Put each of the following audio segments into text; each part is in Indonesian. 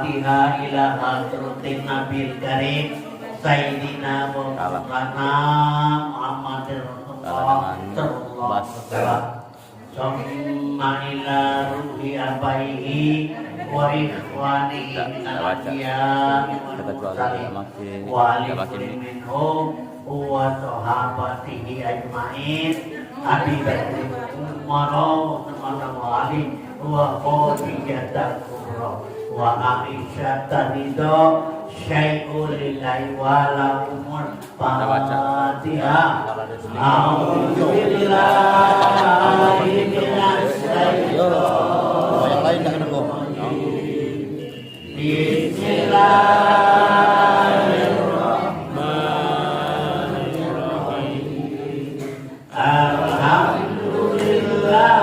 Al-Fatihah ila hadratin Nabil Karim Sayyidina wa Maulana Muhammadir Rasulullah sallallahu alaihi wasallam. Summa ila ruhi abaihi wa ikhwanihi minal anbiya'i wal mursalin wa li kulli minhum wa sahabatihi ajma'in Abi Bakr Umar wa Ali wa Khadijah kubra wa Aisyah ridha syai'ul lillahi wa lahumul Fatihah. A'udzubillahi minas syaitonir yang lain enggak kena Bismillahirrahmanirrahim. Alhamdulillah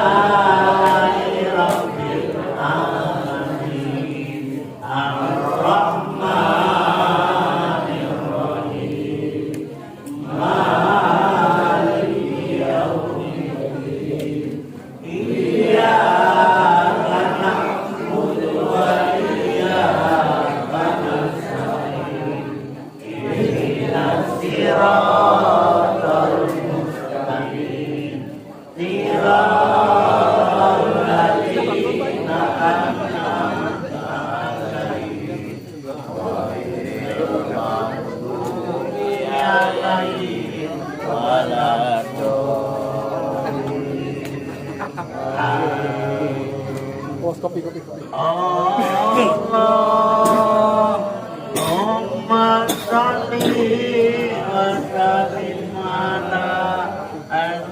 Allahumma sholli wa sallim ala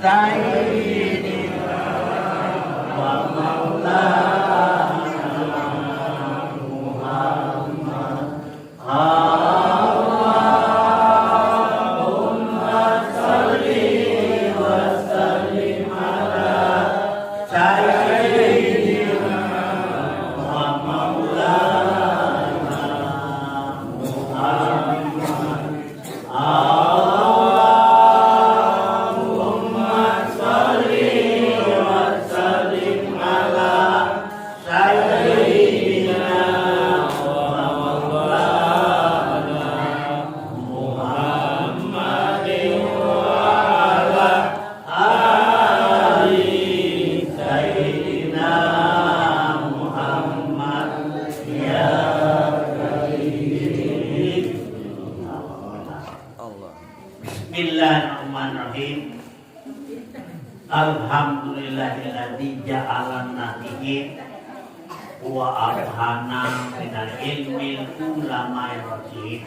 sayyidina wa maulana Muhammad. Allahumma sholli wa sallim ala sayyidina wa maulana Muhammad. Allahumma sholli wa sallim ala sayyidina wa maulana Muhammadin wa ala ali sayyidina Muhammad ya karim. Bismillahirrahmanirrahim. Alhamdulillahilladzi ja'alana bihi wa arhana minal ilmil ulama rasyid.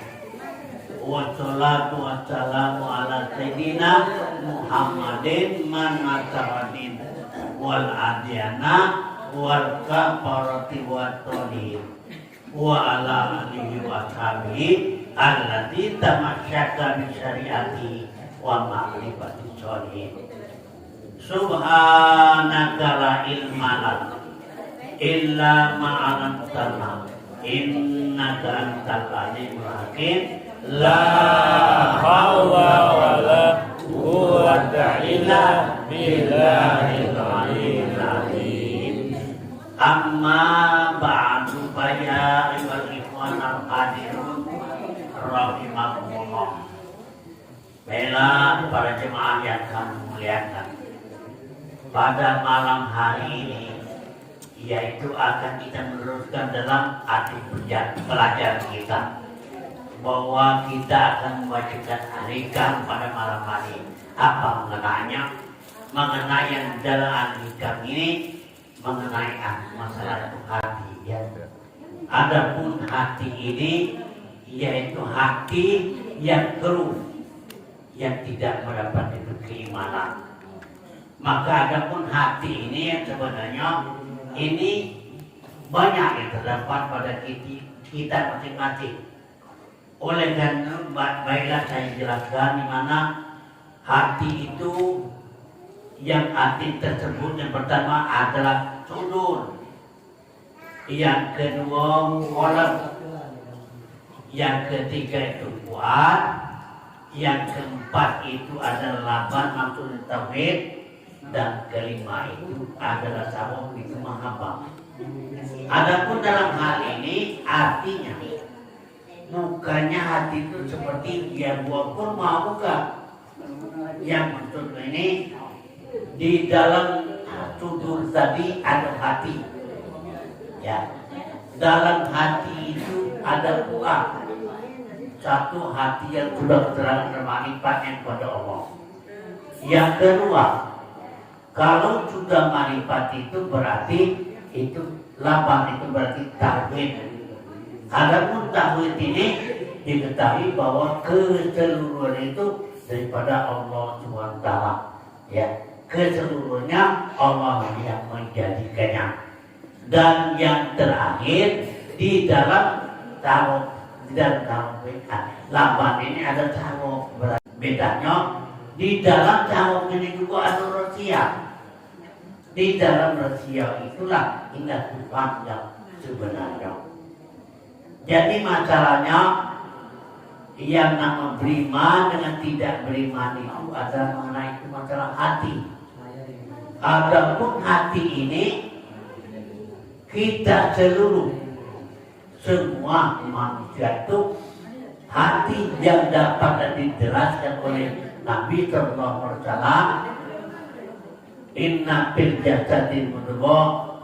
Wassalatu wassalamu ala sayyidina Muhammadin man ataradin wal adyana wal kafarati wat tolib wa ala alihi wa sahbihi alladzi tamasyaka bi syariati wa ma'rifati sholihin. Subhanaka la ilma lana illa ma 'allamtana innaka antal alimul hakim. La haula wala quwwata illa billahil aliyyil azim. Amma ba'du ya ayyuhal ikhwan al-hadirun rahimakumullah. Baiklah para jemaah yang kami muliakan, pada malam hari ini yaitu akan kita meneruskan dalam arti pelajaran kita bahwa kita akan membacakan hikam pada malam hari. Apa mengenainya? Mengenai yang dalam hikam ini mengenai masalah hati ya. Adapun hati ini yaitu hati yang keruh, yang tidak mendapat keimanan. Maka adapun hati ini yang sebenarnya ini banyak yang terdapat pada kita masing-masing. Oleh karena baiklah saya jelaskan di mana hati itu, yang hati tersebut yang pertama adalah sudur, yang kedua kolab, yang ketiga itu kuat, yang keempat itu adalah laban maksud tauhid, dan kelima itu adalah sabab itu mahabbah. Adapun dalam hal ini artinya mukanya hati itu seperti dia buah kurma, bukan? Yang maksud ini di dalam tubuh tadi ada hati, ya. Dalam hati itu ada buah. Satu, hati yang sudah terang manifatnya kepada Allah. Yang kedua, kalau sudah manifat itu berarti itu lapan, itu berarti tauhid. Adapun tauhid ini diketahui bahwa keseluruhan itu daripada Allah SWT, ya, keseluruhnya Allah yang menjadikannya. Dan yang terakhir di dalam tauhid, di dalam tauhid lapan ini ada tauhid. Bedanya di dalam tauhid ini juga ada rahasia. Di dalam rahasia itulah ingat Tuhan yang sebenarnya. Jadi masalahnya yang nama beriman dengan tidak beriman itu adalah mengenai itu masalah hati. Adapun hati ini kita seluruh semua manusia itu hati yang dapat dijelaskan oleh Nabi Sallallahu Alaihi Wasallam. Inna fil jasadi mudghah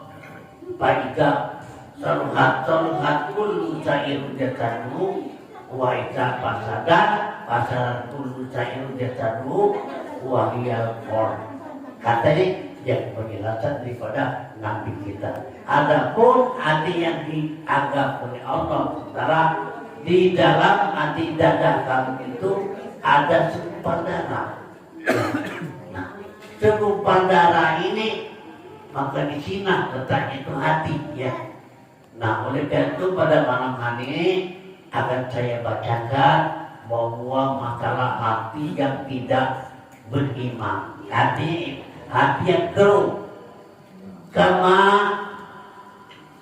baika saluhat kullu sairun jasadu wa idza fasada kullu sairun jasadu wa hiyal qalb. Katanya yang penjelasan daripada Nabi kita. Adapun hati yang dianggap oleh Allah sementara di dalam hati dada kamu itu ada segumpal darah. Nah, segumpal darah ini maka di sini letaknya itu hati, ya. Nah, oleh karena itu pada malam hari ini akan saya bacakan bahwa masalah hati yang tidak beriman, hati yang keruh, kama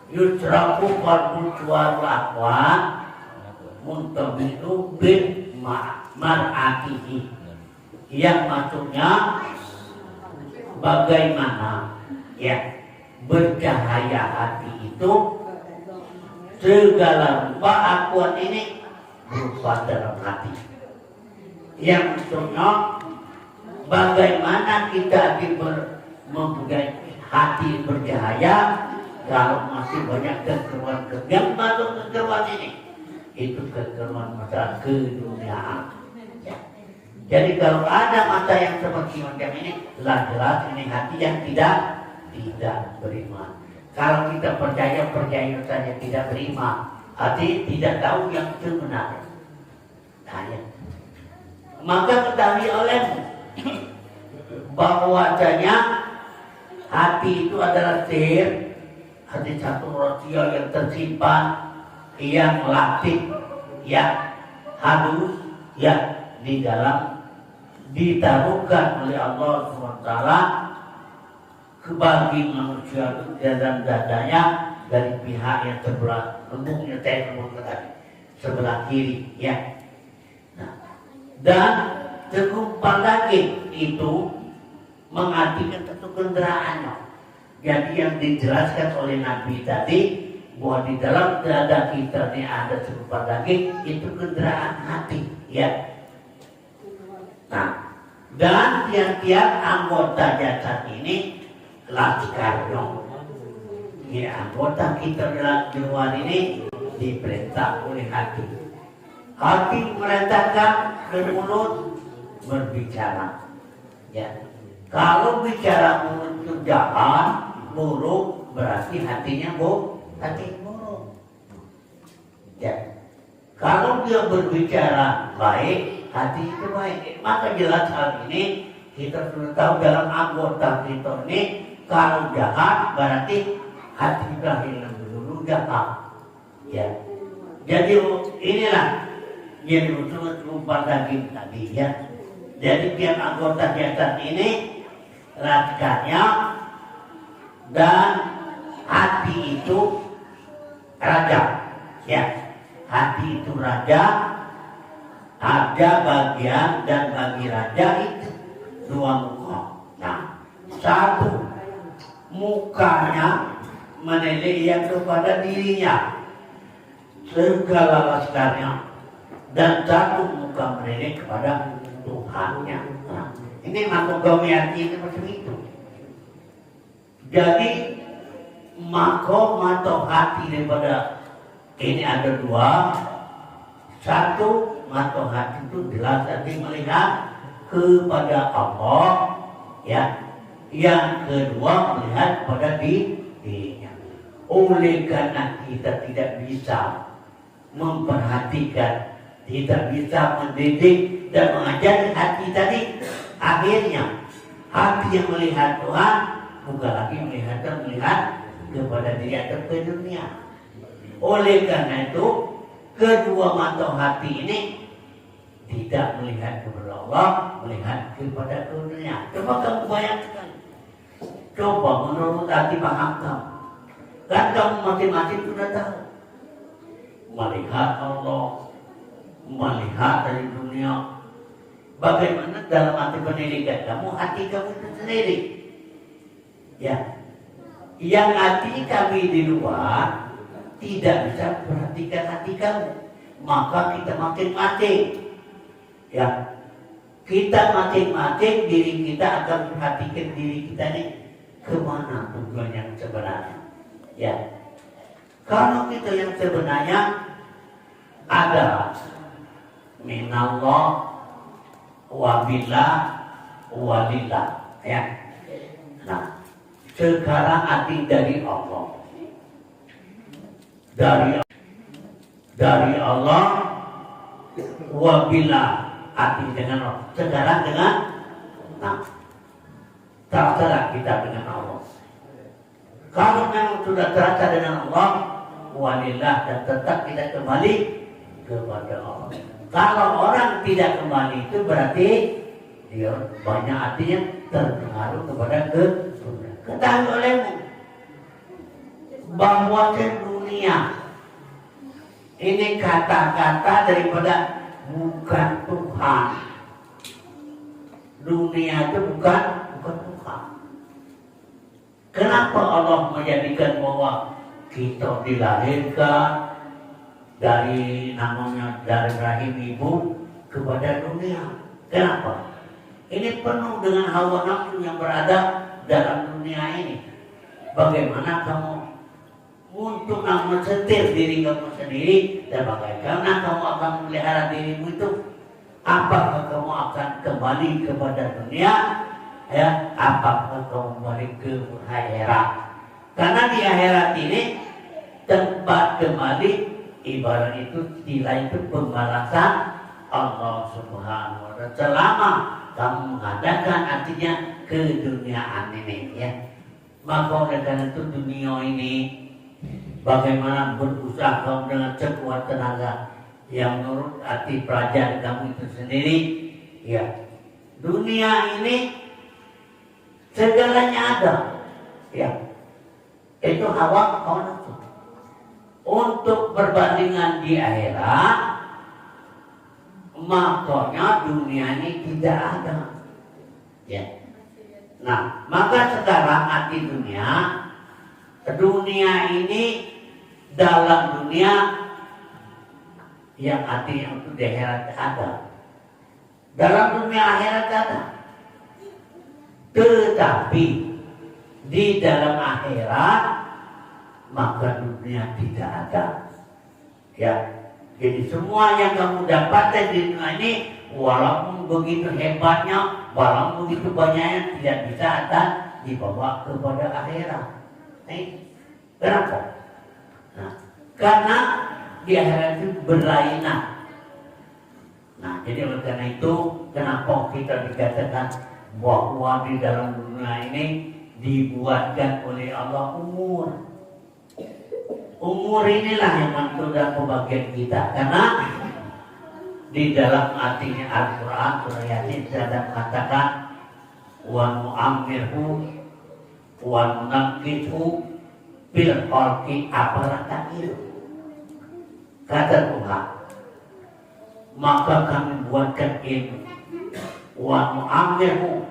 yusraku qalbu suarul aqwan muntabitu bil mar'atihi, yang maksudnya bagaimana, ya, bercahaya hati itu segala rupa akuan ini berupa dalam hati. Yang maksudnya bagaimana kita mempunyai hati bercahaya kalau masih banyak kekeruan yang masuk kekeruan ini. Itu kekeruan masalah keduniaan. Ya. Jadi kalau ada masa yang seperti macam ini, jelas ini hati yang tidak beriman. Kalau kita percaya saja tidak beriman, hati tidak tahu yang sebenarnya. Nah, ya. Maka ketahui olehmu bahwasanya hati itu adalah sihir, hati satu rahasia yang tersimpan, yang latif, yang halus, yang di dalam ditaruhkan oleh Allah SWT bagi manusia dalam dadanya dari pihak yang sebelah lembutnya sebelah kiri, ya. Nah, dan segumpal lagi itu mengartikan satu kenderaannya. Jadi yang dijelaskan oleh Nabi tadi bahwa di dalam dada kita ini ada segumpal lagi, itu kenderaan hati, ya. Nah, dan tiap-tiap anggota jasad ini laskarnya, ya, anggota kita di luar ini diperintah oleh hati. Hati merintahkan ke mulut berbicara, ya. Kalau bicara mulut itu jahat, buruk, berarti hatinya hati buruk, ya. Kalau dia berbicara baik, hati itu baik. Maka jelas hal ini kita sudah tahu dalam anggota kita ini, kalau jahat berarti hati kita hilang dulu jahat, ya. Jadi inilah yang disebut rupa daging tadi, ya. Jadi tiap anggota jasad ini rajanya, dan hati itu raja, ya. Hati itu raja, ada bagian, dan bagi raja itu dua muka. Nah, satu mukanya menilai yang kepada dirinya segala laskarnya dan jatuh muka menilai kepada Tuhannya. Nah, ini makhluk gawiyati seperti itu. Jadi makom atau hati daripada ini ada dua. Satu, mata hati itu jelas tadi melihat kepada Allah, ya. Yang kedua melihat pada dirinya. Oleh karena kita tidak bisa memperhatikan, tidak bisa mendidik dan mengajari hati tadi, akhirnya hati yang melihat Tuhan bukan lagi melihat kepada diri atau ke dunia. Oleh karena itu, kedua mata hati ini tidak melihat kepada Allah, melihat kepada dunia. Coba kamu bayangkan. Coba menurut hati paham kamu. Kan kamu masing-masing sudah tahu. Melihat Allah, melihat dari dunia. Bagaimana dalam arti pendidikan kamu, hati kamu itu sendiri. Ya, yang hati kami di luar tidak bisa perhatikan hati kamu, maka kita masing-masing, ya, kita masing-masing diri kita akan perhatikan diri kita ini kemana tujuan yang sebenarnya, ya. Kalau kita yang sebenarnya adalah minallah wabillah walillah, ya. Nah, sekarang arti dari Allah, dari Allah, wabillah arti dengan Allah. Sekarang dengan, nah, terserah kita dengan Allah. Kalau memang sudah terasa dengan Allah, walillah, dan tetap kita kembali kepada Allah. Kalau orang tidak kembali itu berarti dia banyak artinya terpengaruh kepada kedunia. Ketahui olehmu bahwa dunia ini kata-kata daripada bukan Tuhan. Dunia itu bukan Tuhan. Kenapa Allah menjadikan bahwa kita dilahirkan dari namanya dari rahim ibu kepada dunia? Kenapa? Ini penuh dengan hawa nafsu yang berada dalam dunia ini. Bagaimana kamu untuk mensetir diri kamu sendiri dan bagaimana kamu akan memelihara dirimu itu? Apakah kamu akan kembali kepada dunia? Ya, apakah kamu kembali ke akhirat? Karena di akhirat ini tempat kembali, ibarat itu istilah itu pembalasan Allah Subhanahu wa Ta'ala. Selama kamu mengadakan artinya keduniaan ini, ya. Maka oleh karena itu dunia ini bagaimana berusaha kamu dengan sekuat tenaga yang menurut arti pelajaran kamu itu sendiri, ya. Dunia ini segalanya ada, ya. Itu hawa nafsu. Untuk perbandingan di akhirat, makanya dunia ini tidak ada, ya. Nah, maka sekarang arti dunia ini dalam dunia yang artinya itu di akhirat ada, dalam dunia akhirat ada. Tetapi di dalam akhirat maka dunia tidak ada, ya. Jadi semua yang kamu dapatkan di dunia ini, walaupun begitu hebatnya, walaupun begitu banyaknya, tidak bisa ada dibawa kepada akhirat. Kenapa? Nah, karena di akhirat itu berlainan. Nah, jadi oleh karena itu, kenapa kita dikatakan bahwa di dalam dunia ini dibuatkan oleh Allah umur. Umur inilah yang menentukan pembagian kita. Karena di dalam artinya Al-Quran surah Yasin ada mengatakan wa mu'ammirhu wa nunaqidhu bil khalqi aparatakil. Kata Tuhan, maka kami buatkan ilmu wa mu'ammirhu,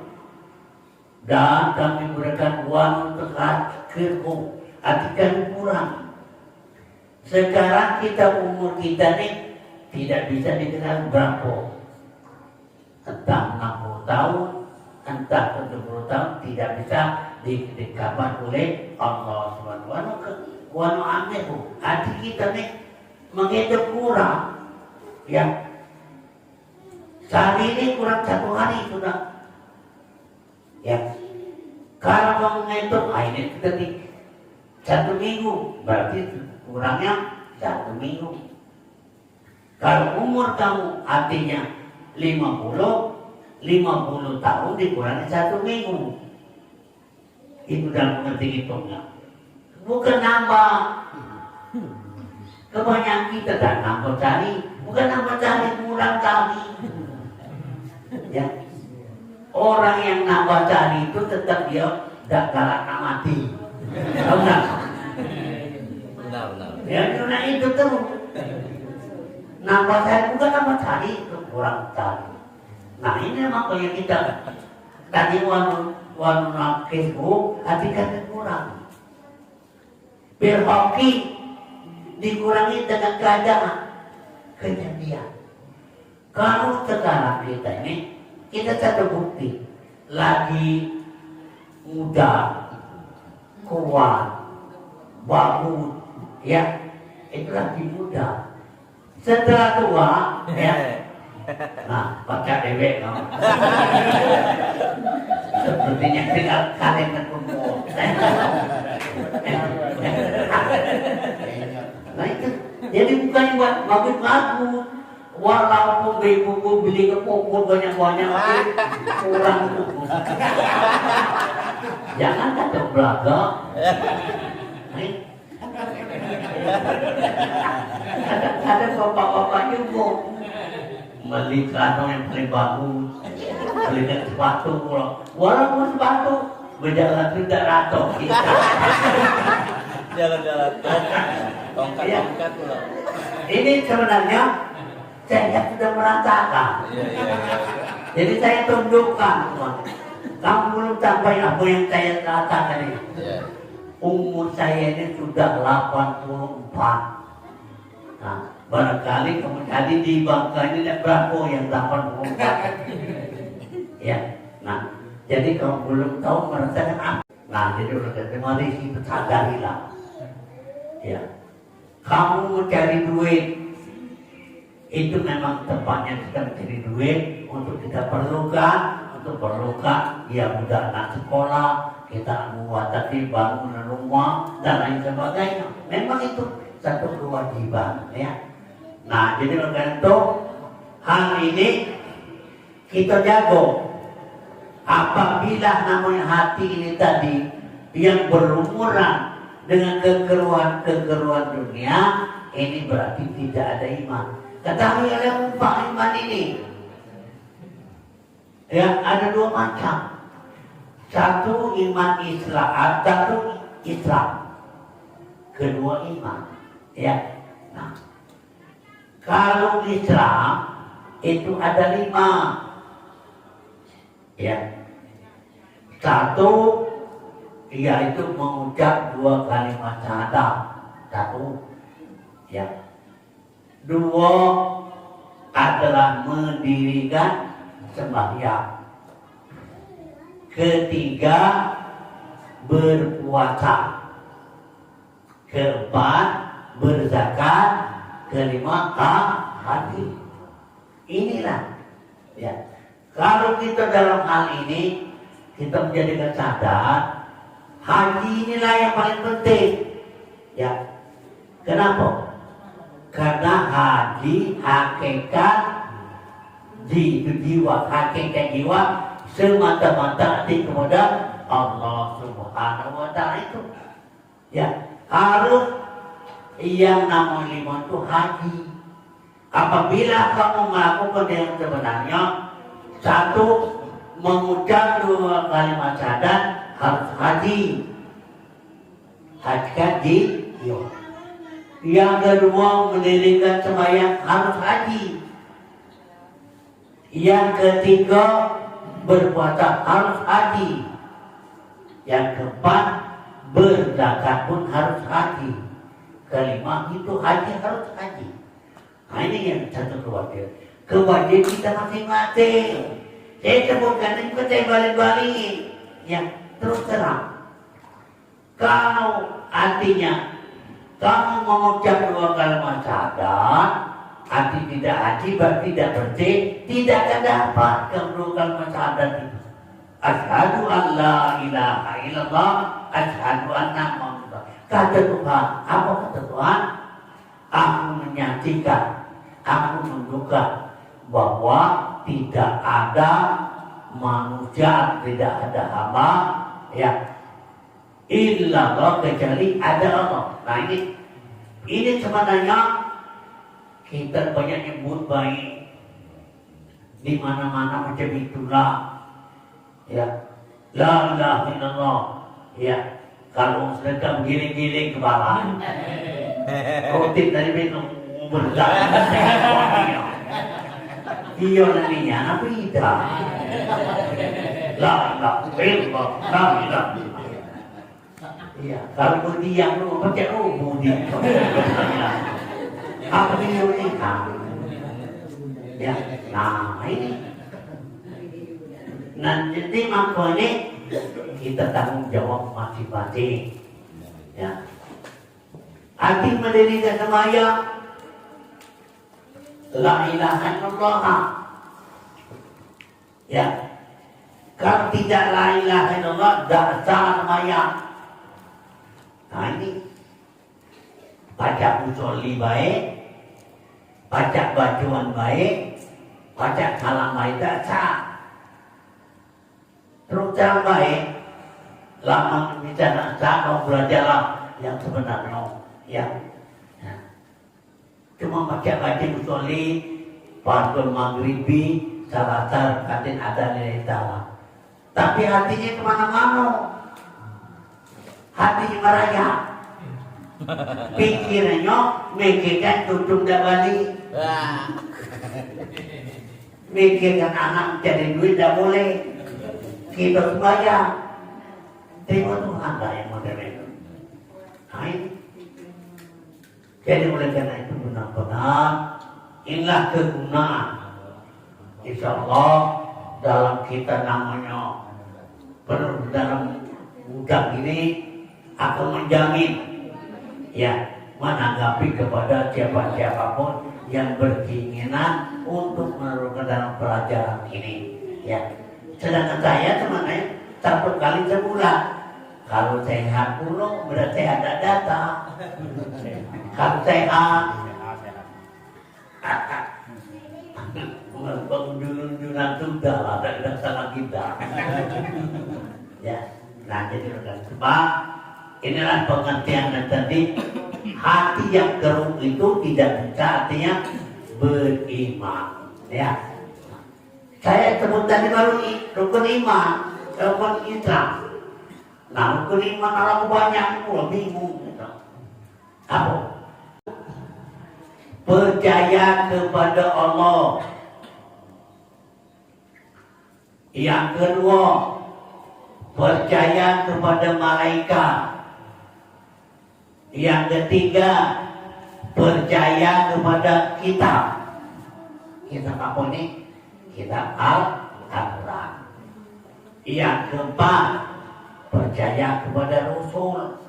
dan kami berikan wa nunaqidhu artikan kurang. Sekarang kita umur kita nih tidak bisa dikenal berapa. Entah 60 tahun, entah 70 tahun, tidak bisa dikabar oleh Allah Subhanahu wa ta'ala. Hati kita nih menghidup kurang. Ya, sehari ini kurang 1 hari sudah. Ya, kalau mau menghidup, ini kita di 1 minggu, berarti kurangnya 1 minggu. Kalau umur kamu artinya 50 tahun dikurangi 1 minggu. Itu dalam pengertian hitungnya. Bukan nambah. Kebanyakan kita tak nambah cari, bukan nambah cari, kurang cari. Ya. Orang yang nambah cari itu tetap dia tidak galak mati. Tahu tak? Benar. Ya, karena itu terus. Nambah cari, bukan nambah cari, itu kurang cari. Nah ini makanya kita tadi wanu Facebook hati kan kurang. Berhoki dikurangi dengan keadaan kejadian. Kalau sekarang kita ini kita satu bukti lagi muda, kuat, bagus, ya itu lagi muda. Setelah tua, ya. Nah, baca dewek no. Sepertinya tinggal kalian berkumpul. Nah itu, jadi bukan buat bagus-bagus. Walaupun ibu beli ke pokok banyak-banyak, kurang itu. Jangan kata belaga. Ada bapak-bapak juga beli kantong yang paling bagus, beli sepatu pula. Walaupun sepatu berjalan tidak ratok. Jalan-jalan tongkat pula. Ini sebenarnya saya sudah merasakan. Jadi saya tunjukkan, kamu belum sampai apa yang saya rasakan ini. Umur saya ini sudah 84. Nah, barangkali kamu tadi di bangka ini berapa yang 84? Ya, nah, jadi kamu belum tahu merasakan apa. Nah, jadi udah mari kita sadarilah. Ya, kamu mencari duit itu memang tempatnya kita mencari duit untuk kita perlukan, ya udah anak sekolah, kita membuat tadi bangun rumah dan lain sebagainya. Memang itu satu kewajiban, ya. Nah, jadi untuk hal ini kita jago. Apabila namanya hati ini tadi yang berumuran dengan kekeruan dunia, ini berarti tidak ada iman. Ketahui oleh umpah iman ini. Ya, ada 2 macam. Satu iman Islam, satu Islam. Kedua iman. Ya. Nah, kalau Islam itu ada 5. Ya. Satu, yaitu mengucap 2 kalimat syahadat. 1. Ya. 2 adalah mendirikan sembahyang. 3 berpuasa. 4 berzakat. 5 haji. Inilah, ya. Kalau kita dalam hal ini kita menjadikan sadar, haji inilah yang paling penting. Ya. Kenapa? Karena haji hakikat jiwa, hakikat jiwa semata-mata kepada Allah Subhanahu wa ta'ala itu. Ya, harus yang namanya iman itu haji. Apabila kamu melakukan yang sebenarnya, 1 mengucap 2 kalimat syahadat harus haji. Haji jiwa. Yang kedua mendirikan sembahyang harus haji. Yang ketiga berpuasa harus haji. Yang keempat berzakat pun harus haji. Kelima itu haji harus haji. Nah ini yang satu kewajiban. Kewajiban kita masing-masing. Saya sebutkan itu saya balik-balik. Ya terus terang. Kalau artinya kamu mengucap dua kalimat syahadat, arti tidak haji berarti tidak bersih, tidak akan dapat kedua kalimat syahadat itu. Asyhadu an la ilaha illallah, asyhadu anna Muhammadar. Kata Tuhan, apa kata Tuhan? Aku menyaksikan, aku menduga bahwa tidak ada manusia, tidak ada hamba, ya, illallah kecuali ada Allah. Nah ini sebenarnya kita banyak nyebut baik di mana-mana macam itulah, ya, la ilaha illallah, ya. Kalau sedang giling-giling kepala, roti dari minum berjalan, iya nantinya, apa tidak? La ilaha illallah, la ilaha. Iya, kalau berdiam lu pakai rubuh dia. Apa dia ini? Ya, nah ini. Nah jadi makanya kita tanggung jawab masing-masing. Ya. Arti mendirikan sembahyang la ilaha illallah. Ya. Kalau tidak la ilaha illallah, tak sah sembahyang. Nah ini baca musolli baik, baca bacaan baik, baca salam baik tak sah. Terus cara baik, lama bicara sah, belajarlah yang sebenarnya, yang cuma baca musolli, fardhu maghribi, salatar, katin ada nilai taala. Tapi hatinya kemana-mana. Hatinya merayap, pikirannya mikirkan tutung dah balik, mikirkan anak jadi duit dah boleh, kita sembahyang, terima Tuhan lah yang modern itu. Nah ini, jadi oleh karena itu benar-benar inilah kegunaan, insya Allah dalam kita namanya dalam budak ini akan menjamin, ya, menanggapi kepada siapapun yang berkeinginan untuk meneruskan dalam pelajaran ini, ya. Sedangkan saya sebenarnya satu kali sebulan. Kalau sehat puluh berarti ada data. Kalau sehat, pengunjung-unjungan sudah ada sama kita. Ya, nah jadi sebab inilah pengertian tadi, hati yang keruh itu tidak bisa artinya beriman, ya. Saya sebut tadi baru rukun iman, rukun Islam. Nah rukun iman orang banyak pula bingung gitu. Apa? Percaya kepada Allah. Yang kedua, percaya kepada malaikat. Yang ketiga, percaya kepada kitab. Kitab apa nih? Kitab Al-Quran. Yang keempat, percaya kepada Rasul.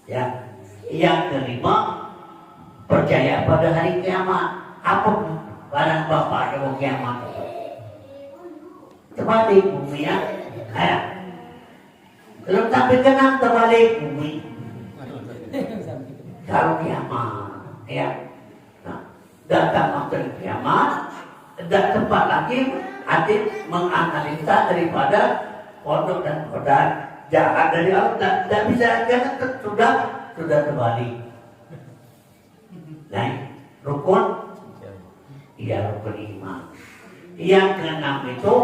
Ya. Yang kelima, percaya pada hari kiamat. Apa barang bapak yang kiamat? Terbalik bumi ya. Belum sampai kenal terbalik bumi. Kalau kiamat, ya. Nah, datang waktu kiamat. Dan tempat lagi hati menganalisa daripada kodok dan kodar jahat dari Allah, tidak bisa jangan sudah terbalik. Nah, rukun, iya rukun iman. Yang keenam itu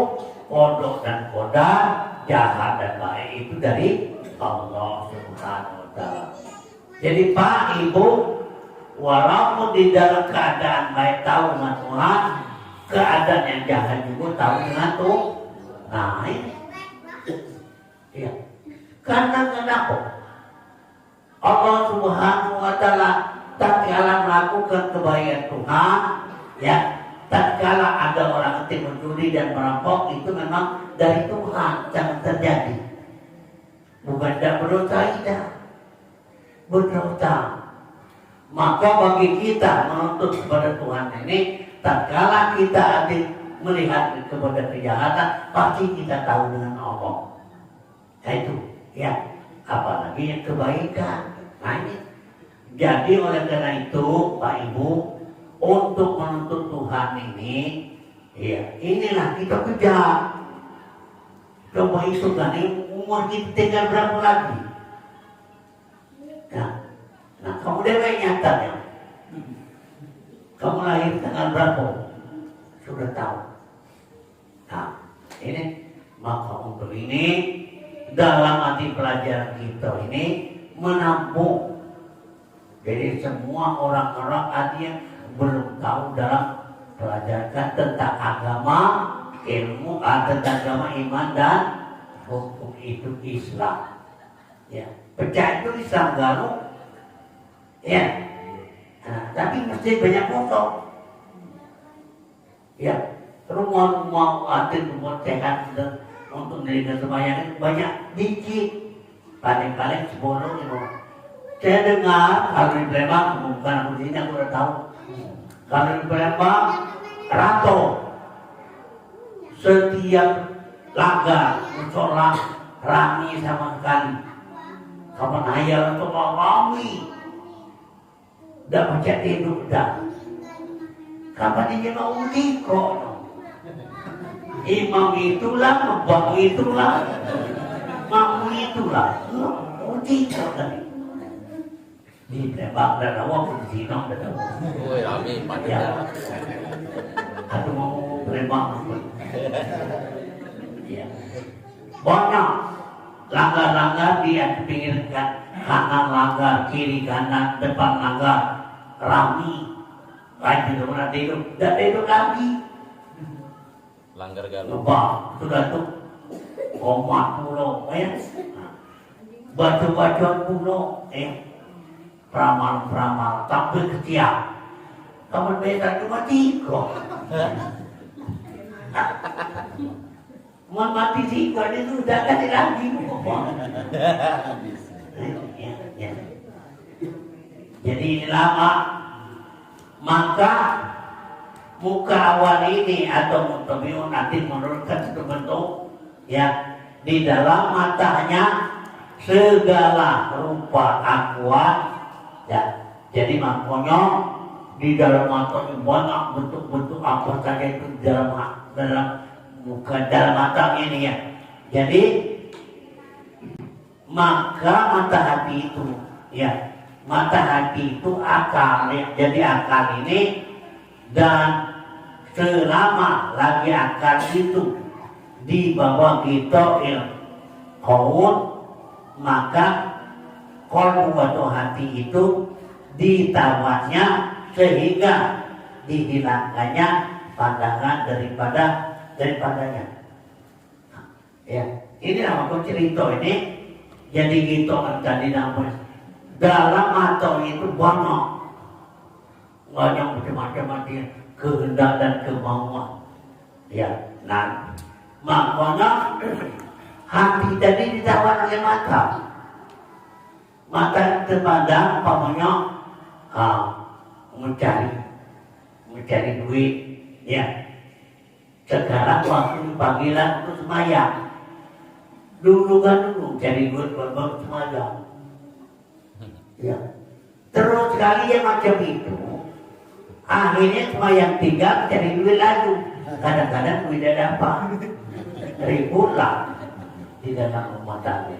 kodok dan kodar jahat dan baik itu dari Allah Subhanahu Wa Taala. Jadi Pak Ibu, walaupun di dalam keadaan baik tahu dengan Tuhan, keadaan yang jahat juga tahu dengan Tuhan. Nah ini, ya. Karena kenapa? Allah Subhanahu wa Ta'ala tatkala melakukan kebaikan Tuhan, ya, tatkala ada orang yang mencuri dan merampok, itu memang dari Tuhan jangan terjadi. Bukan tidak berdosa, tidak berdosa. Maka bagi kita menuntut kepada Tuhan ini, tatkala kita melihat kepada kejahatan, pasti kita tahu dengan Allah. Nah itu, ya, apalagi yang kebaikan. Nah ini. Jadi oleh karena itu, Pak Ibu, untuk menuntut Tuhan ini, ya, inilah kita kejar. Coba itu kan, umur kita tinggal berapa lagi? Nah, kamu dewek nyata ya. Kamu lahir tanggal berapa? Sudah tahu. Nah, ini maka untuk ini dalam arti pelajaran kita ini menampung. Jadi semua orang-orang artinya belum tahu dalam pelajaran tentang agama, ilmu, tentang agama, iman dan hukum itu Islam. Ya, percaya itu Islam garu. Ya, nah, tapi mesti banyak foto. Ya, rumah-rumah arti rumah sehat untuk dirikan sembahyang banyak dikit, paling-paling 10 gitu. Saya dengar kalau di Palembang, bukan aku di sini aku udah tahu. Kalau di Palembang, Rato setiap laga musola rami sama sekali. Kapan hayal itu rami, udah baca tidur dah. Kapan dia mau nikah? Imam itulah, mbak itulah, mamu itulah, nikah tadi. Di Palembang dan awak di sini dan awak. Woi, rame pada. Ya. Atau mau Palembang. Ya. Banyak langgar-langgar di pinggir kanan langgar, kiri kanan, depan langgar, rami. Rajin rumah tidur, tidak tidur lagi. Langgar galau. Lupa, sudah tuh komat pulau, ya. Baju-bajuan pulau, peramal-peramal, tampil ketiak. Kamu beda cuma 3. Mati 3 itu udah ganti lagi. Ya. Jadi lama, maka muka awal ini atau mutabiun nanti menurunkan satu bentuk, ya, di dalam matanya segala rupa akuan. Ya, jadi makanya di dalam mata banyak bentuk-bentuk apa saja itu dalam muka dalam mata ini ya. Jadi maka mata hati itu, ya, mata hati itu akal ya. Jadi akal ini dan selama lagi akal itu di bawah kita ilmu, maka kolbu atau hati itu ditawarnya sehingga dihilangkannya pandangan daripadanya. Ya, ini nama cerita ini. Jadi kita kan tadi namanya dalam atau itu banyak macam-macam kehendak dan kemauan. Ya, nah makanya hati tadi ditawar oleh mata. Mata terpandang umpamanya mencari duit, ya. Sekarang waktu panggilan untuk semayang. Dulu cari duit buat semayang. Ya. Terus sekali ya macam itu. Akhirnya semayang 3 cari duit lagi. Kadang-kadang duit tidak dapat. Ribut lah di dalam rumah tangga.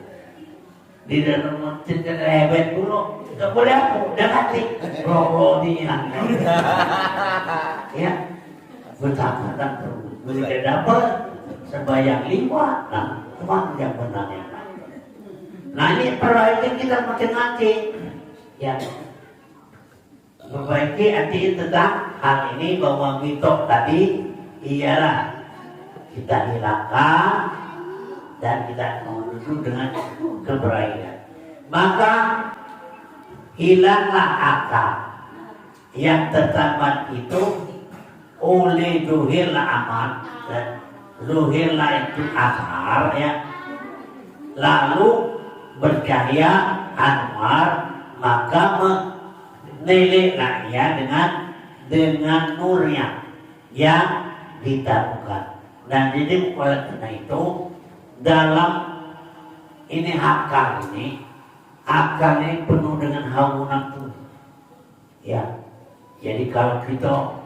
Di dalam rumah tangga hebat dulu. Tak boleh aku, dah mati. Rokok dia. Ya. Betapa kan duit tidak dapat. Sebayang 5. Nah, kemana yang benarnya? Nah ini perbaiki kita macam-macam. Ya. Perbaiki arti tentang hal ini bahwa mitos tadi ialah kita hilangkan dan kita menuju dengan kebaikan. Maka hilanglah akal yang tertambat itu oleh zuhirlah amal dan zuhirlah itu asar ya, lalu bercahaya anwar, maka menilailah ia dengan nurnya yang ditabukan. Dan jadi oleh karena itu dalam ini akal ini penuh dengan hawa nafsu ya. Jadi kalau kita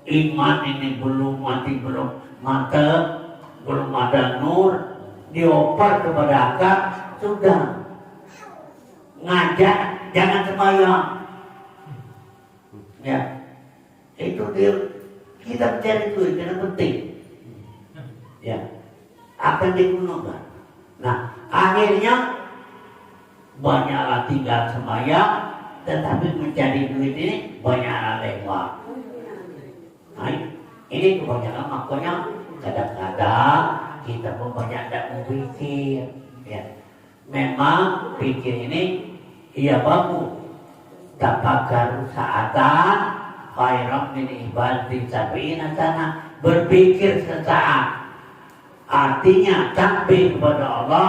iman ini belum mati, belum mata, belum ada nur, dioper kepada akal, sudah ngajak jangan sembahyang ya. Itu dia, kita mencari duit karena penting ya, akan digunakan. Nah akhirnya banyaklah tinggal sembahyang, tetapi mencari duit ini banyaklah lewat. Nah, ini kebanyakan, makanya kadang-kadang kita pun banyak tidak berpikir ya. Memang pikir ini ia bagus, tafakkaru sa'atan khairan min ibadati sab'ina sana. Berpikir sesaat artinya takbir kepada Allah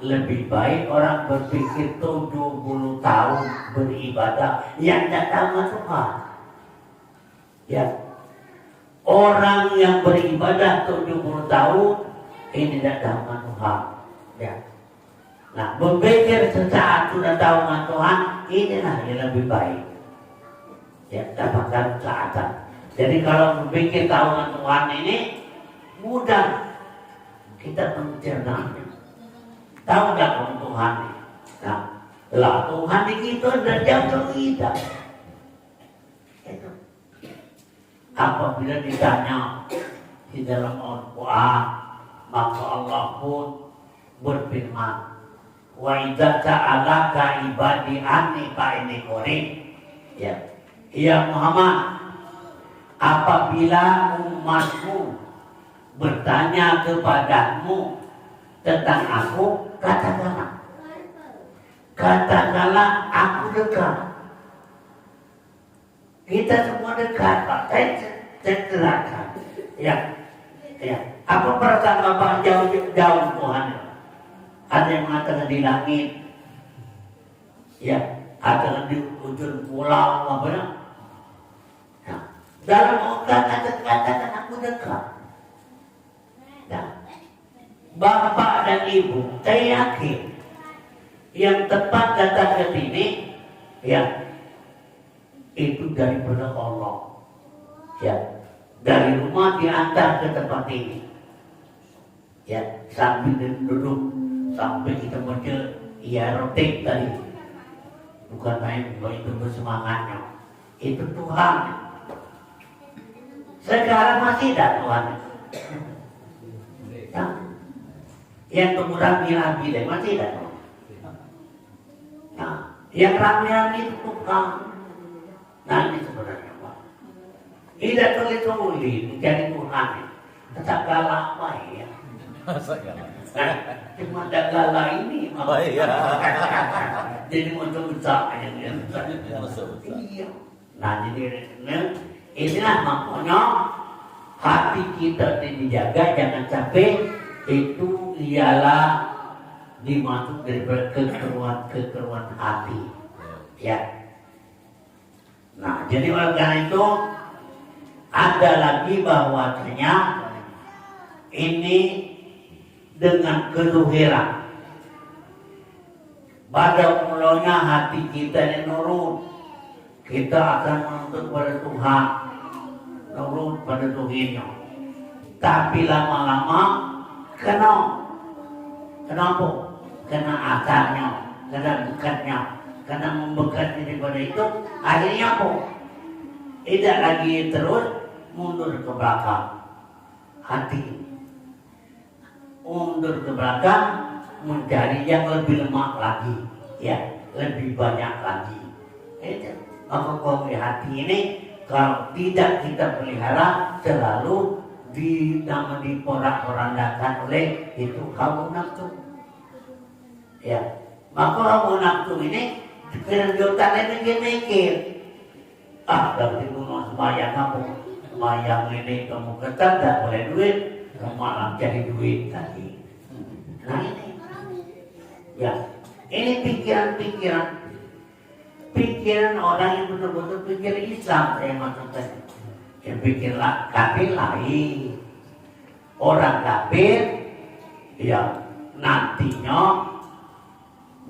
lebih baik orang berpikir 70 tahun beribadah yang tidak tahu Tuhan ya. Orang yang beribadah 70 tahun ini tidak tahu Tuhan ya. Nah berpikir sesaat sudah tahu Tuhan, inilah yang lebih baik ya, dapatkan saatan. Jadi kalau berpikir tahu Tuhan ini mudah kita mencernanya. Tahu nggak Tuhan ini? Nah, lah Tuhan itu dan jauh kita. Itu. Apabila ditanya di dalam Al-Quran, maka Allah pun berfirman, wa idza ta'alaka ibadi anni fa inni qarib. Ya Muhammad, apabila umatmu bertanya kepadamu tentang aku, katakanlah aku dekat. Kita semua dekat, Pak. Saya terangkan. Ya. Apa perasaan Bapak jauh Tuhan? Ada yang mengatakan di langit, ya, ada di ujung pulau, apa ya? Nah, dalam otak katakan aku dekat. Nah, Bapak dan Ibu, saya yakin yang tepat datang ke sini, ya, itu daripada Allah, ya, dari rumah diantar ke tempat ini, ya, sambil duduk, sampai kita baca hierotik tadi, bukan main itu bersemangatnya, itu Tuhan. Sekarang masih ada Tuhan. Nah, yang rapi-rapi deh masih ada. Nah, yang rapi-rapi itu Tuhan. Nah ini sebenarnya Pak, tidak sulit mencari Tuhan, tetap galak Pak ya. Nah, cuma ada galak ini. Oh iya. Jadi muncul besar yang iya. Nah jadi inilah makanya hati kita dijaga, jangan sampai itu ialah dimasuk dari kekeruan hati ya. Nah jadi oleh karena itu ada lagi bahwasanya ini dengan kezuhiran pada mulanya hati kita ini nurut, kita akan menuntut pada Tuhan, nurut pada Tuhannya. Tapi lama-lama kenapa? Karena akarnya, karena dekatnya, karena membekat daripada itu, akhirnya apa? Tidak lagi terus mundur ke belakang hati, mundur ke belakang mencari yang lebih lemah lagi, ya, lebih banyak lagi. Itu maka hati ini kalau tidak kita pelihara selalu diporak-porandakan oleh itu hawa nafsu. Ya, maka hawa nafsu ini kelanjutannya dia mikir, dari dulu sembahyang kamu, sembahyang ini kamu ketat tak boleh duit, malah cari duit tadi. Nah ini, ya, ini pikiran orang yang betul-betul pikir Islam saya maksudnya. Yang pikir kafir lain, orang kafir yang nantinya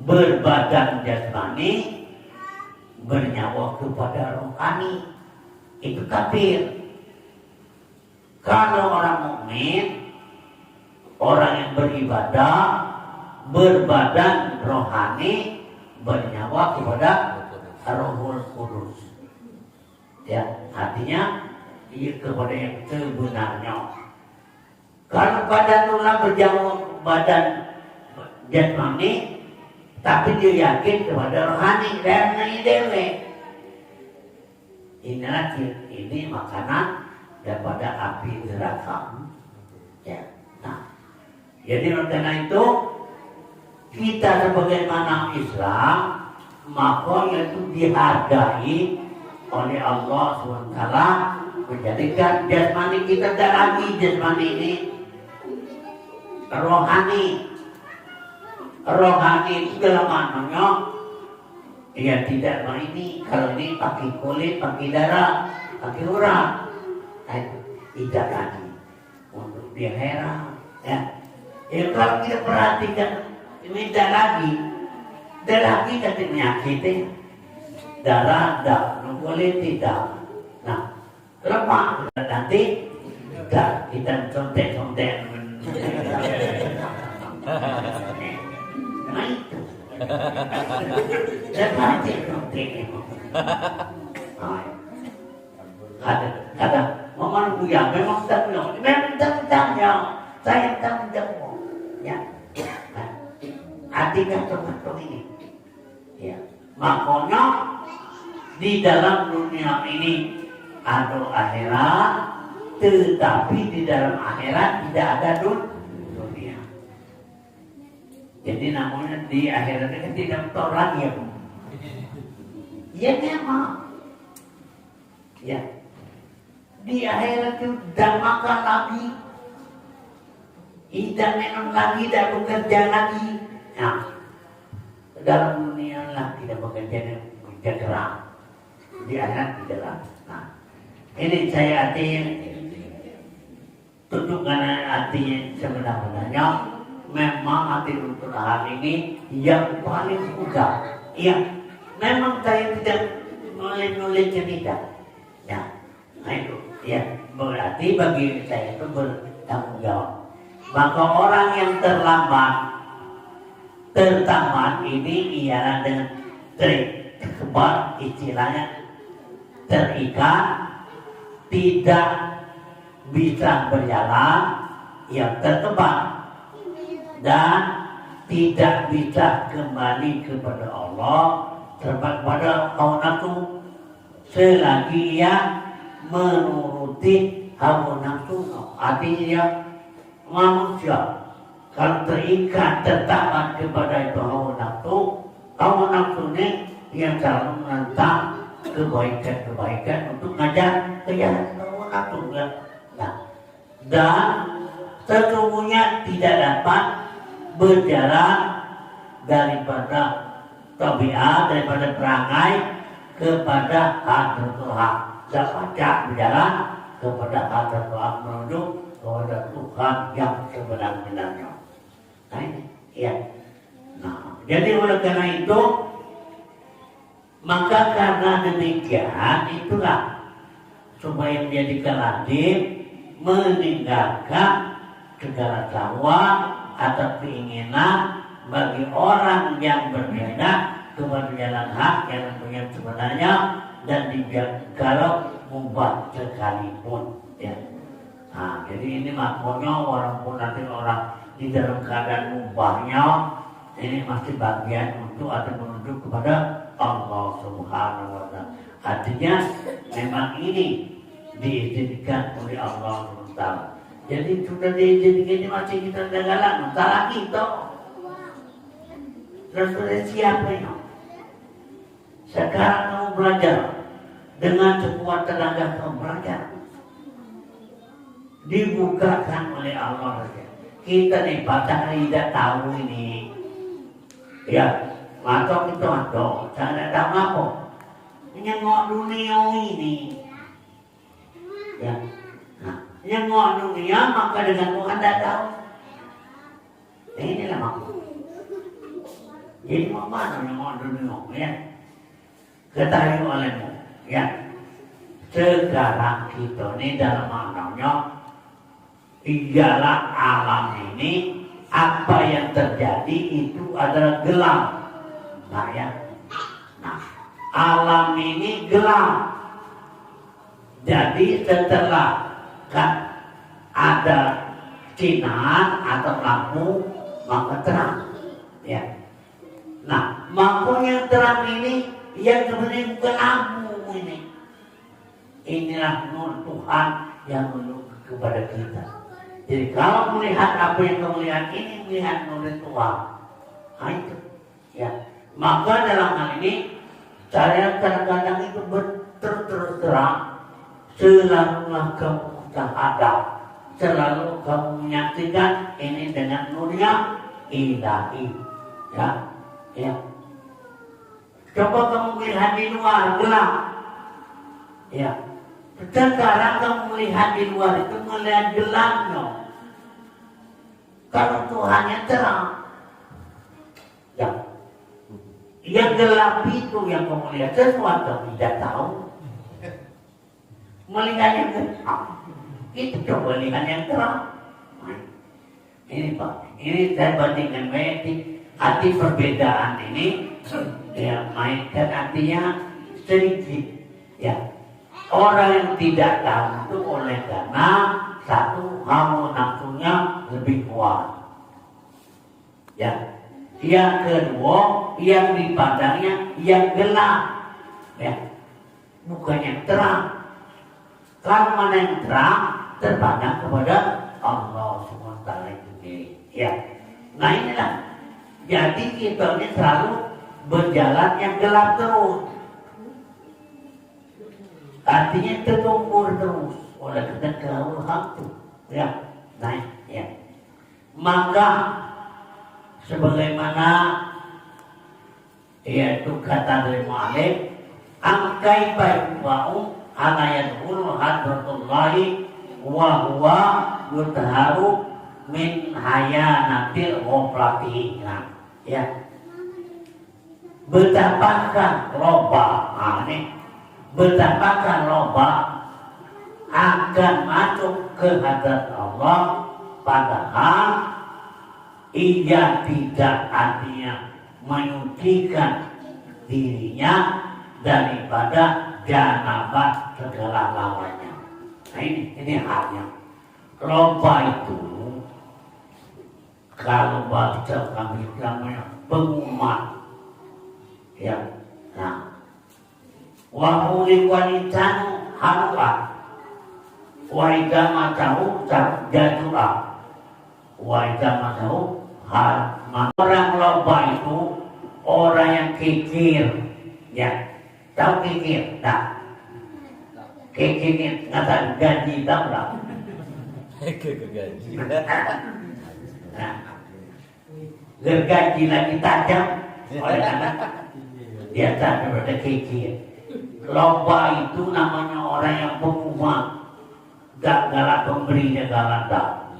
berbadan jasmani, bernyawa kepada rohani, itu kafir. Kalau orang mukmin, orang yang beribadah, berbadan rohani, bernyawa kepada Rohul Kudus. Ya, artinya kepada yang sebenarnya. Kalau badan tulang berjauh badan jasmani, tapi dia yakin kepada rohani dan dewe. Inilah ini makanan daripada api neraka. Ya, nah, jadi karena itu kita sebagaimana Islam, maka itu dihargai oleh Allah SWT, menjadikan jasmani kita tidak lagi jasmani ini rohani itu dalam maknanya ya tidak ini, kalau ini pakai kulit, pakai darah, pakai urat, tidak lagi untuk dia heran ya. Kalau kita perhatikan ini tidak lagi jadi menyakiti darah, kulit tidak. Nah, lemah nanti kita contek-contek. Nah itu. Dan nanti contek. Kata Mama Buya memang tak bilang, memang tanggung saya tanggung jawab. Ya, artinya termasuk ini. Ya, makanya di dalam dunia ini ada akhirat, tetapi di dalam akhirat tidak ada dunia. Jadi namanya di akhirat itu tidak tahu lagi ya. Ya memang. Ya. Di akhirat itu tidak makan lagi, tidak minum lagi, tidak bekerja lagi. Nah, dalam dunia lah tidak bekerja keras. Di akhirat tidak lagi. Nah, ini saya artinya tunjukkan artinya sebenarnya memang arti untuk hal ini yang paling mudah. Ya, memang saya tidak menulis cerita. Ya, nah itu. Ya, berarti bagi saya itu bertanggung jawab. Maka orang yang tertamat ini ialah dengan sebab istilahnya terikat, tidak bisa berjalan, yang tertebak dan tidak bisa kembali kepada Allah, kepada kaum nafsu selagi ia menuruti hawa nafsu. Artinya manusia kalau terikat tertahan kepada itu hawa nafsu ini yang selalu menentang kebaikan untuk ngajar kejahatan hawa nafsu. Nah, dan sesungguhnya tidak dapat berjalan daripada tabiat, daripada perangai kepada hadratul haq. Dapat berjalan kepada hadratul haq, menuju kepada Tuhan yang sebenar-benarnya. Nah ini, ya. Nah, jadi oleh karena itu, maka karena demikian itulah supaya menjadikan lazim meninggalkan segala syahwat atau keinginan bagi orang yang berbeda kepada jalan hak yang sebenarnya dan kalau membuat sekalipun, ya. Nah, jadi ini makanya walaupun nanti orang di dalam keadaan mubahnya, ini masih bagian untuk atau menuju kepada Allah Subhanahu wa Ta'ala. Artinya memang ini diizinkan oleh Allah Subhanahu Taala. Jadi sudah dijadikan masih kita galak, salah kita. Terus sudah siapa ini? Sekarang kamu belajar dengan sekuat tenaga kamu belajar. Dibukakan oleh Allah saja. Kita nih patah tidak tahu ini. Ya, atau kita ada, saya tidak tahu apa. Nyengok dunia ini. Ya, nah, nyengok dunia maka dengan Tuhan tidak tahu. Inilah maksud. Jadi mau mana nyengok dunia? Ya, ketahui olehmu. Ya, sekarang kita ini dalam maknanya ialah alam ini apa yang terjadi itu adalah gelap. Nah ya, nah alam ini gelap. Jadi setelah kan ada sinar atau lampu maka terang. Ya. Nah, lampu yang terang ini yang sebenarnya bukan lampu ini. Inilah nur Tuhan yang menunjuk kepada kita. Jadi kalau melihat apa yang kamu lihat ini melihat nur Tuhan. Nah itu. Ya. Maka dalam hal ini saya kadang-kadang itu terus terang selalulah kamu ada, selalu kamu menyaksikan ini dengan nurnya ilahi. Ya. Ya. Coba kamu melihat di luar gelap. Ya. Sekarang kamu melihat di luar itu melihat gelapnya. Kalau Tuhan yang terang. Ya. Yang gelap itu yang kamu lihat sesuatu tidak tahu. Melihat yang gelap. Itu coba lihat yang terang. Ini Pak, ini saya bandingkan arti perbedaan ini. Ya, mainkan artinya sedikit. Ya. Orang yang tidak tahu itu oleh karena satu hawa nafsunya lebih kuat. Ya. Yang kedua, yang dipandangnya yang gelap. Ya. Bukan yang terang. Kalau mana yang terang terpandang kepada Allah SWT itu sendiri. Ya. Nah inilah. Jadi kita ini selalu berjalan yang gelap terus. Artinya tertumpur terus oleh kedekatan waktu. Ya, naik. Ya. Maka sebagaimana yaitu kata dari Malik, angkai baik wa'u alayat ulu hadratullahi wa huwa yudharu min hayanatil ghaflati. Nah, ya. Betapakah loba, ini betapakah loba akan masuk ke hadrat Allah padahal ia tidak artinya menyucikan dirinya daripada janabah segala lawannya. Nah ini halnya. Loba itu kalau bahasa kami namanya pengumuman. Ya, nah, wahuli wanita haruah, waidama tahu jatulah, waidama tahu hal. Orang loba itu orang yang kikir, ya, tahu kikir, tak? Kikir nggak gaji tahu lah. Gaji. Nah, gergaji lagi tajam, oleh karena dia tak ada kikir. Loba itu namanya orang yang pengumuman, gak galak pemberinya galak tak.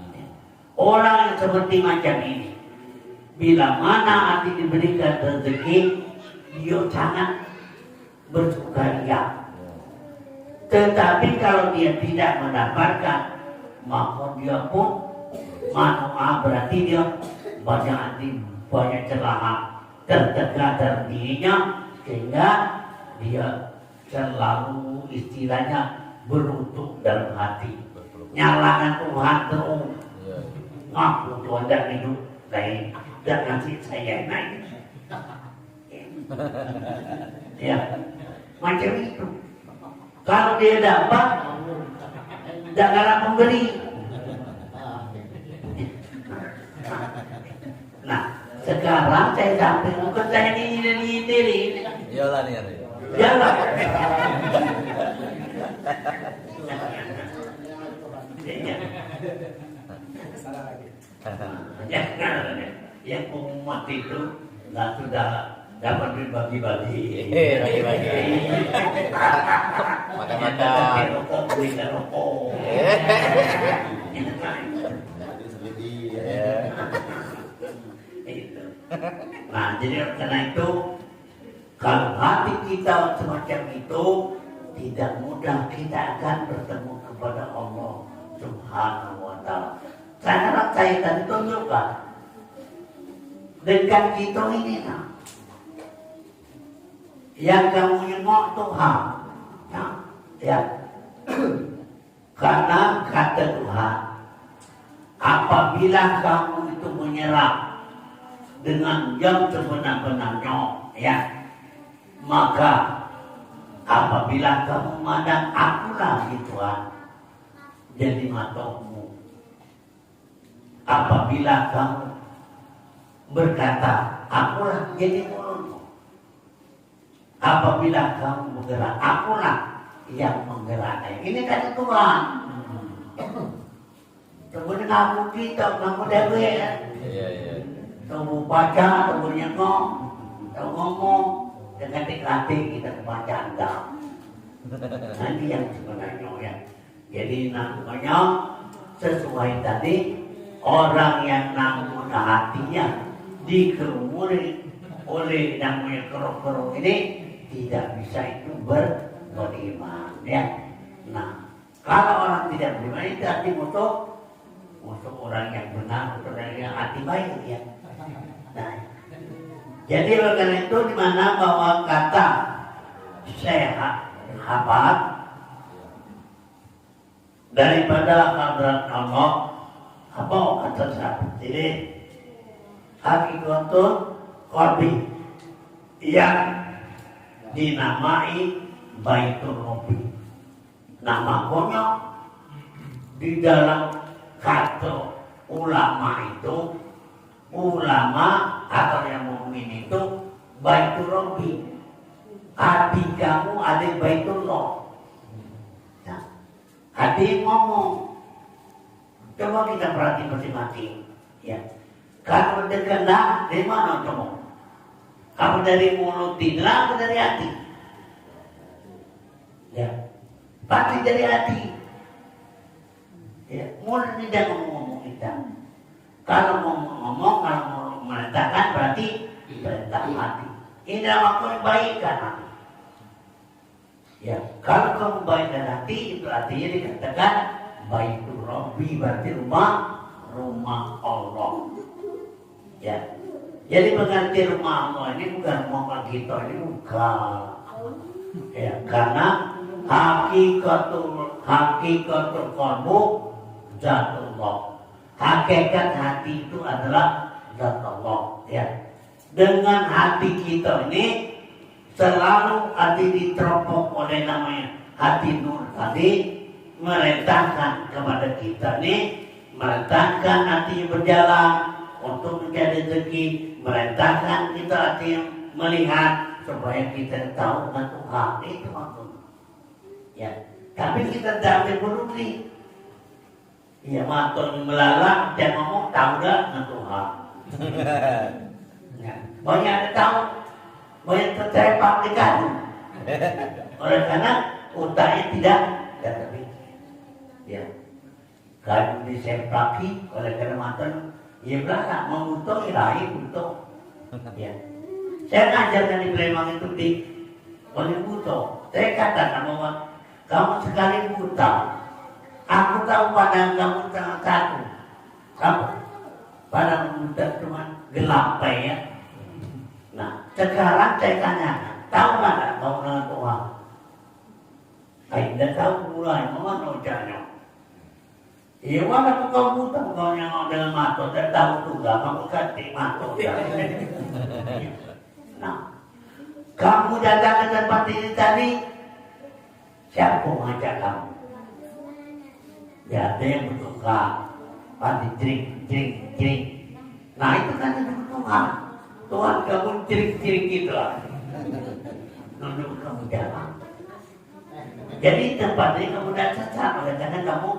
Orang yang seperti macam ini, bila mana hati diberikan rezeki, dia sangat bersukaria. Tetapi kalau dia tidak mendapatkan, maka dia pun manusia, berarti dia banyak celah tertegak dalam dirinya, sehingga dia selalu istilahnya beruntung dalam hati, nyalakan Tuhan terus. Ngaku Tuhan dan hidup lain dan ngasih saya naik. Ya, macam itu. Kalau dia dapat, janganlah memberi. Sekarang saya sampai bukan saya ini diri. Iyalah nih. Jangan. Jangan. Yang umat itu nggak sudah dapat dibagi-bagi. Bagi-bagi. Makan-makan. Rokok, beli rokok. Nah, jadi karena itu kalau hati kita semacam itu tidak mudah kita akan bertemu kepada Allah Subhanahu wa Ta'ala. Sekarang saya tadi tunjukkan dengan kita ini nah, yang kamu nyengok Tuhan, nah, ya, karena kata Tuhan, apabila kamu itu menyerah dengan yang sebenar-benarnya, ya, maka apabila kamu memandang akulah Tuhan jadi matamu, apabila kamu berkata akulah jadi mulutmu, apabila kamu bergerak akulah yang menggerakkan. Ini kan Tuhan. Kemudian aku kita kamu dewe ya. Iya. Tahu baca, tahu nyengok, tahu ngomong, dengan hati kita baca anda. Nanti yang sebenarnya ya. Jadi namanya sesuai tadi orang yang namun hatinya dikerumuni oleh namanya keruk-keruk ini tidak bisa itu beriman ya. Nah, kalau orang tidak beriman itu arti musuh orang yang benar, orang yang hati baik ya. Nah, jadi oleh karena itu di mana bahwa kata sehat habat daripada hadrat Allah apa kata sahabat ini hakikatul qalbi yang dinamai Baitul Rabbi. Nama konyol di dalam kata ulama itu, ulama atau yang mukmin itu Baitul Rabbi. Hati kamu ada Baitullah. Nah, hati ngomong. Coba kita perhati masing-masing. Ya. Kalau terkena dari mana kamu? Apa dari mulut tidak, apa dari hati? Ya, pasti dari hati. Ya, mulut tidak ngomong kita. Kalau ngomong, kalau mau meletakkan berarti perintah hati. Ini aku baikkan hati. Ya, kalau kamu baikkan hati itu artinya dikatakan Baitul Rabbi, berarti rumah Allah. Ya, jadi mengerti rumah Allah ini bukan rumah kita ini bukan. Ya, karena hakikatul qalbu zatullah. Hakikat hati itu adalah zat Allah. Ya, dengan hati kita ini selalu hati diteropong oleh namanya hati nur tadi, merintahkan kepada kita ini, merintahkan hati berjalan untuk mencari rezeki, merintahkan kita hati yang melihat supaya kita tahu dengan Tuhan. Itu maksudnya. Ya, tapi kita tidak berhenti. Ya, maton melalang dan ngomong tahu dah dengan Tuhan. Ya, banyak yang tahu, banyak tercepak di kamu. Oleh karena otaknya tidak terpikir. Ya, kalau disempaki oleh karena maton, ya belakang mengutuk ilahi untuk. Ya, saya ngajarkan di Palembang itu di oleh buto. Saya katakan bahwa kamu sekali buta. Aku tahu pada kamu sangat satu. Kamu pada buta cuma gelap ya. Nah, sekarang saya tanya, tahu mana kau dengan Tuhan? Saya tidak tahu mulai, mana ucapnya. Iya, mana kau buta, kau yang dengan mata, saya tahu juga, kamu ganti mata. Nah, kamu datang ke tempat ini tadi, siapa mengajak kamu? Ya, ada yang bertukar, pasti drink. Nah itu kan ada Tuhan. Tuhan kamu cirik-cirik gitu lah. Nunduk kamu jalan. Jadi tempatnya kamu tidak cacat, oleh karena kamu